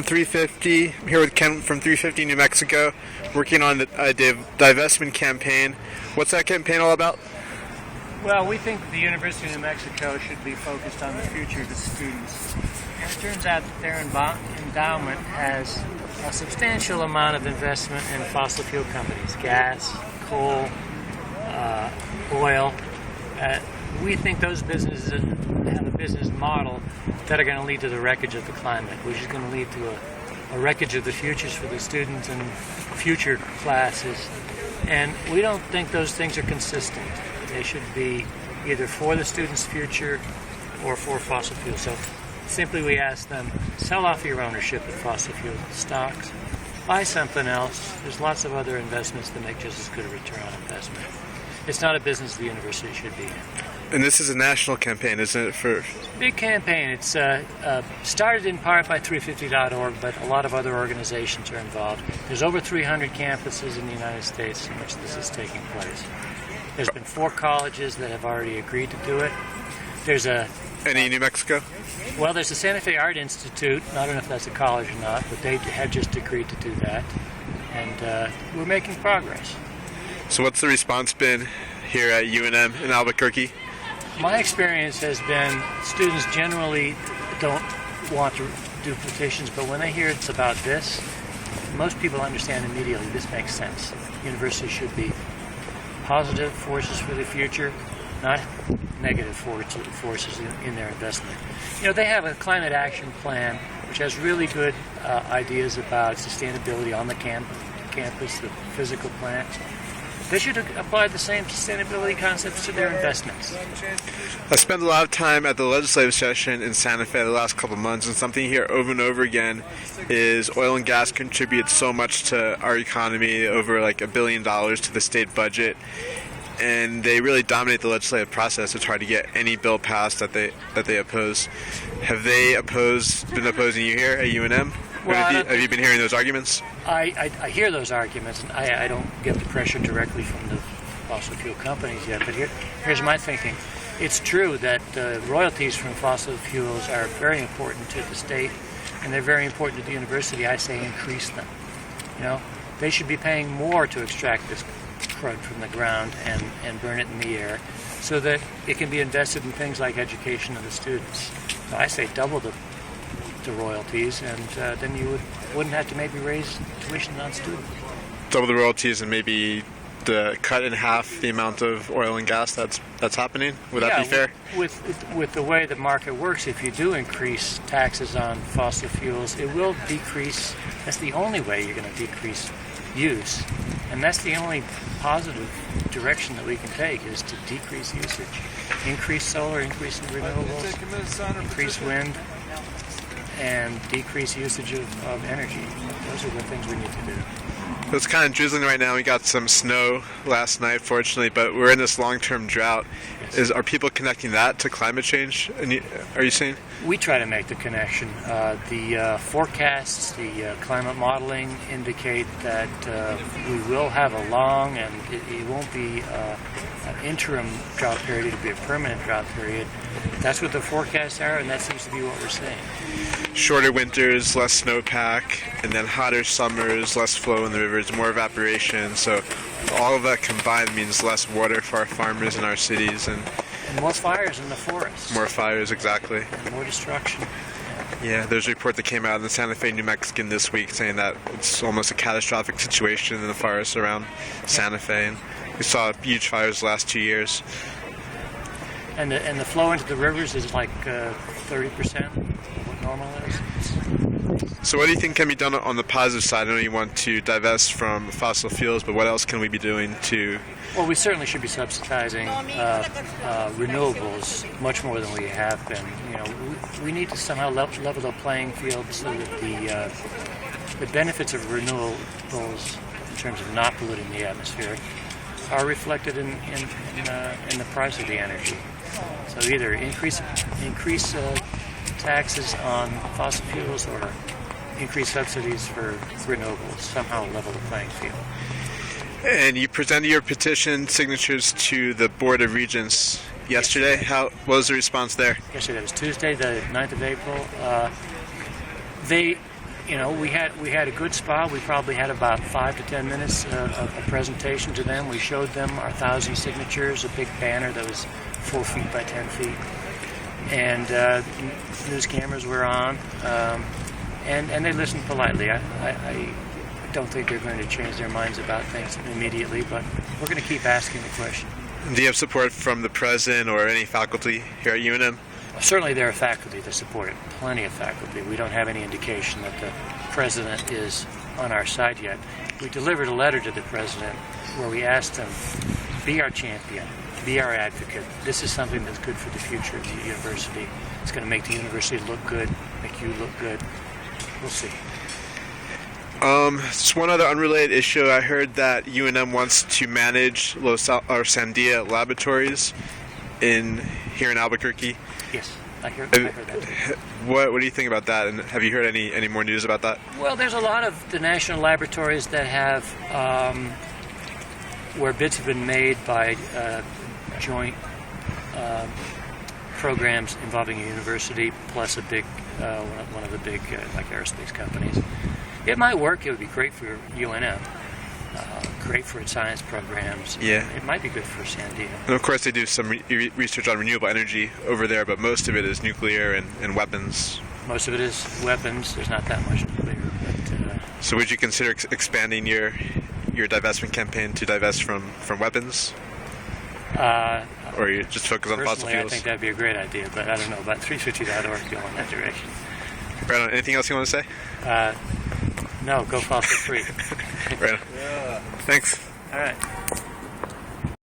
350. I'm here with Ken from 350 New Mexico, working on a divestment campaign. What's that campaign all about? Well, we think the University of New Mexico should be focused on the future of its students. And it turns out that their endowment has a substantial amount of investment in fossil fuel companies, gas, coal, oil. We think those businesses have a business model that are going to lead to the wreckage of the climate, which is going to lead to a wreckage of the futures for the students and future classes. And we don't think those things are consistent. They should be either for the students' future or for fossil fuels. So simply we ask them, sell off your ownership of fossil fuel stocks, buy something else. There's lots of other investments that make just as good a return on investment. It's not a business the university should be in. And this is a national campaign, isn't it? Big campaign. It's started in part by 350.org, but a lot of other organizations are involved. There's over 300 campuses in the United States in which this is taking place. There's been 4 colleges that have already agreed to do it. Any in New Mexico? Well, there's the Santa Fe Art Institute. I don't know if that's a college or not, but they have just agreed to do that. And we're making progress. So what's the response been here at UNM in Albuquerque? My experience has been students generally don't want to do petitions, but when they hear it's about this, most people understand immediately this makes sense. Universities should be positive forces for the future, not negative forces in their investment. You know, they have a climate action plan which has really good ideas about sustainability on the campus, the physical plant. They should apply the same sustainability concepts to their investments. I spent a lot of time at the legislative session in Santa Fe the last couple of months, and something here over and over again is oil and gas contributes so much to our economy, over like $1 billion to the state budget, and they really dominate the legislative process. It's hard to get any bill passed that they oppose. Have they been opposing you here at UNM? Well, have you been hearing those arguments? I hear those arguments, and I don't get the pressure directly from the fossil fuel companies yet, but here's my thinking. It's true that royalties from fossil fuels are very important to the state, and they're very important to the university. I say increase them. You know, they should be paying more to extract this crud from the ground and burn it in the air so that it can be invested in things like education of the students. So I say double the royalties, and then you wouldn't have to maybe raise tuition on students. Double the royalties and maybe cut in half the amount of oil and gas that's happening? Would that be fair? With the way the market works, if you do increase taxes on fossil fuels, it will decrease. That's the only way you're going to decrease use, and that's the only positive direction that we can take, is to decrease usage. Increase solar, increase renewables, increase wind, and decrease usage of energy. Those are the things we need to do. It's kind of drizzling right now. We got some snow last night, fortunately, but we're in this long-term drought. Yes. Are people connecting that to climate change? Are you seeing? We try to make the connection. The forecasts, the climate modeling indicate that we will have a long, and it won't be an interim drought period, it'll be a permanent drought period. That's what the forecasts are, and that seems to be what we're seeing. Shorter winters, less snowpack, and then hotter summers, less flow in the rivers, more evaporation. So all of that combined means less water for our farmers in our cities. And more fires in the forests. More fires, exactly. And more destruction. Yeah, there's a report that came out in the Santa Fe New Mexican this week saying that it's almost a catastrophic situation in the forests around Santa Fe. And we saw huge fires the last 2 years. And the flow into the rivers is like 30% of what normal is. So what do you think can be done on the positive side? I know you want to divest from fossil fuels, but what else can we be doing to... Well, we certainly should be subsidizing renewables much more than we have been. You know, we need to somehow level the playing field so that the benefits of renewables, in terms of not polluting the atmosphere, are reflected in the price of the energy. So either increase taxes on fossil fuels or increase subsidies for renewables, somehow level the playing field. And you presented your petition signatures to the Board of Regents yesterday. What was the response there? Yesterday was Tuesday, the 9th of April. we had a good spot. We probably had about 5 to 10 minutes of a presentation to them. We showed them our 1,000 signatures, a big banner that was 4 feet by 10 feet, and news cameras were on, and they listened politely. I don't think they're going to change their minds about things immediately, but we're going to keep asking the question. Do you have support from the president or any faculty here at UNM? Certainly there are faculty that support it, plenty of faculty. We don't have any indication that the president is on our side yet. We delivered a letter to the president where we asked him, be our champion, be our advocate. This is something that's good for the future of the university. It's going to make the university look good, make you look good. We'll see. Just one other unrelated issue. I heard that UNM wants to manage Sandia laboratories here in Albuquerque. Yes, I heard that. What do you think about that? And have you heard any more news about that? Well, there's a lot of the national laboratories that have where bids have been made by joint programs involving a university plus a big one of the big like aerospace companies. It might work. It would be great for UNM. Great for its science programs. Yeah. It might be good for Sandia. And of course they do some research on renewable energy over there, but most of it is nuclear and weapons. Most of it is weapons. There's not that much nuclear. But, so would you consider expanding your divestment campaign to divest from weapons? Or you just focus on fossil fuels? I think that'd be a great idea, but I don't know. About 350.org go in that direction. Right on. Anything else you want to say? No, go fossil free. Right on. Yeah. Thanks. All right.